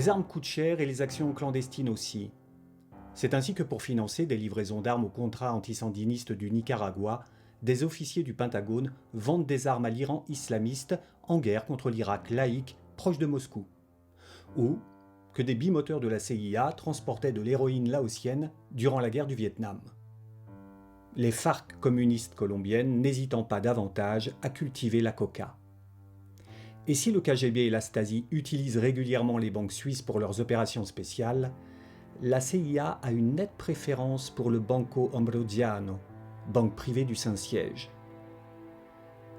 Les armes coûtent cher et les actions clandestines aussi. C'est ainsi que pour financer des livraisons d'armes au contrat antisandiniste du Nicaragua, des officiers du Pentagone vendent des armes à l'Iran islamiste en guerre contre l'Irak laïque proche de Moscou. Ou que des bimoteurs de la CIA transportaient de l'héroïne laotienne durant la guerre du Vietnam. Les FARC communistes colombiennes n'hésitant pas davantage à cultiver la coca. Et si le KGB et la Stasi utilisent régulièrement les banques suisses pour leurs opérations spéciales, la CIA a une nette préférence pour le Banco Ambrosiano, banque privée du Saint-Siège.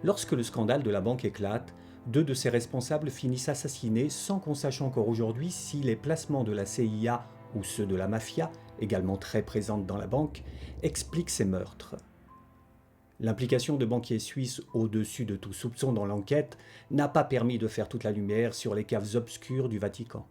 Lorsque le scandale de la banque éclate, 2 de ses responsables finissent assassinés sans qu'on sache encore aujourd'hui si les placements de la CIA ou ceux de la mafia, également très présente dans la banque, expliquent ces meurtres. L'implication de banquiers suisses au-dessus de tout soupçon dans l'enquête n'a pas permis de faire toute la lumière sur les caves obscures du Vatican.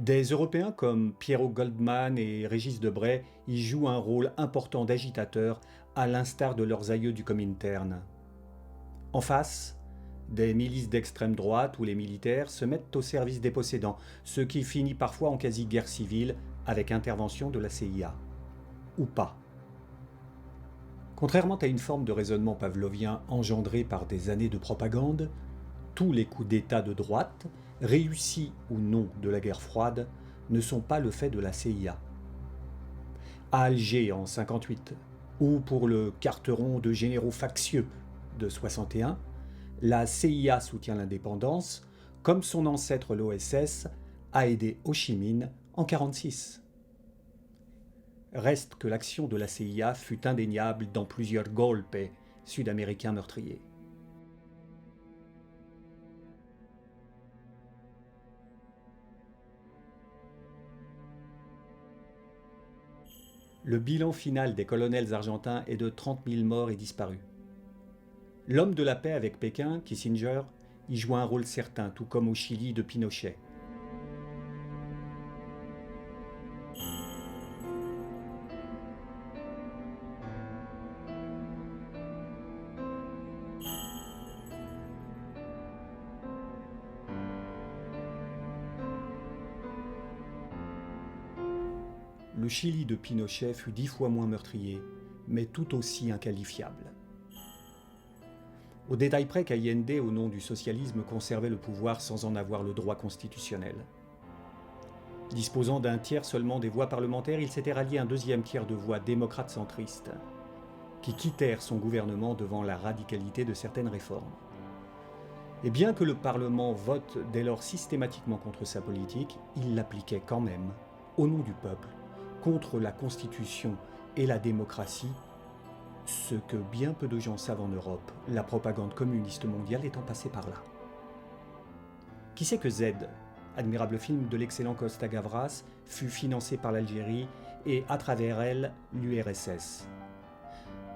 Des Européens comme Piero Goldman et Régis Debray y jouent un rôle important d'agitateur, à l'instar de leurs aïeux du Comintern. En face, des milices d'extrême droite où les militaires se mettent au service des possédants, ce qui finit parfois en quasi-guerre civile avec intervention de la CIA. Ou pas. Contrairement à une forme de raisonnement pavlovien engendré par des années de propagande, tous les coups d'État de droite, réussis ou non de la guerre froide, ne sont pas le fait de la CIA. À Alger en 58, ou pour le Carteron de généraux factieux de 61, la CIA soutient l'indépendance, comme son ancêtre l'OSS a aidé Ho Chi Minh en 46. Reste que l'action de la CIA fut indéniable dans plusieurs golpes sud-américains meurtriers. Le bilan final des colonels argentins est de 30 000 morts et disparus. L'homme de la paix avec Pékin, Kissinger, y joue un rôle certain, tout comme au Chili de Pinochet. Le Chili de Pinochet fut 10 fois moins meurtrier, mais tout aussi inqualifiable. Au détail près qu'Allende, au nom du socialisme, conservait le pouvoir sans en avoir le droit constitutionnel. Disposant d'un tiers seulement des voix parlementaires, il s'était rallié un deuxième tiers de voix démocrates centristes, qui quittèrent son gouvernement devant la radicalité de certaines réformes. Et bien que le Parlement vote dès lors systématiquement contre sa politique, il l'appliquait quand même, au nom du peuple, contre la Constitution et la démocratie, ce que bien peu de gens savent en Europe, la propagande communiste mondiale étant passée par là. Qui sait que Z, admirable film de l'excellent Costa Gavras, fut financé par l'Algérie et, à travers elle, l'URSS.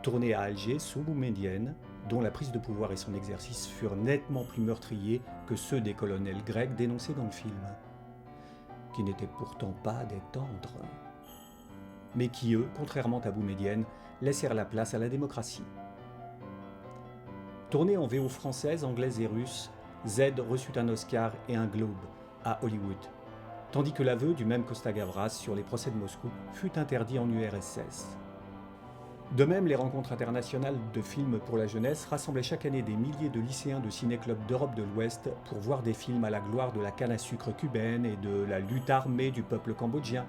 Tourné à Alger sous Boumedienne, dont la prise de pouvoir et son exercice furent nettement plus meurtriers que ceux des colonels grecs dénoncés dans le film, qui n'étaient pourtant pas des tendres, mais qui, eux, contrairement à Boumedienne, laissèrent la place à la démocratie. Tourné en VO française, anglaise et russe, Z reçut un Oscar et un Globe à Hollywood, tandis que l'aveu du même Costa Gavras sur les procès de Moscou fut interdit en URSS. De même, les rencontres internationales de films pour la jeunesse rassemblaient chaque année des milliers de lycéens de ciné-clubs d'Europe de l'Ouest pour voir des films à la gloire de la canne à sucre cubaine et de la lutte armée du peuple cambodgien,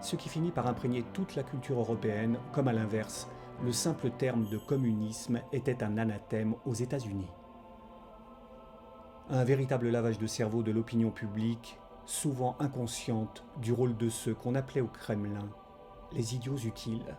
ce qui finit par imprégner toute la culture européenne, comme à l'inverse, le simple terme de communisme était un anathème aux États-Unis. Un véritable lavage de cerveau de l'opinion publique, souvent inconsciente du rôle de ceux qu'on appelait au Kremlin les idiots utiles.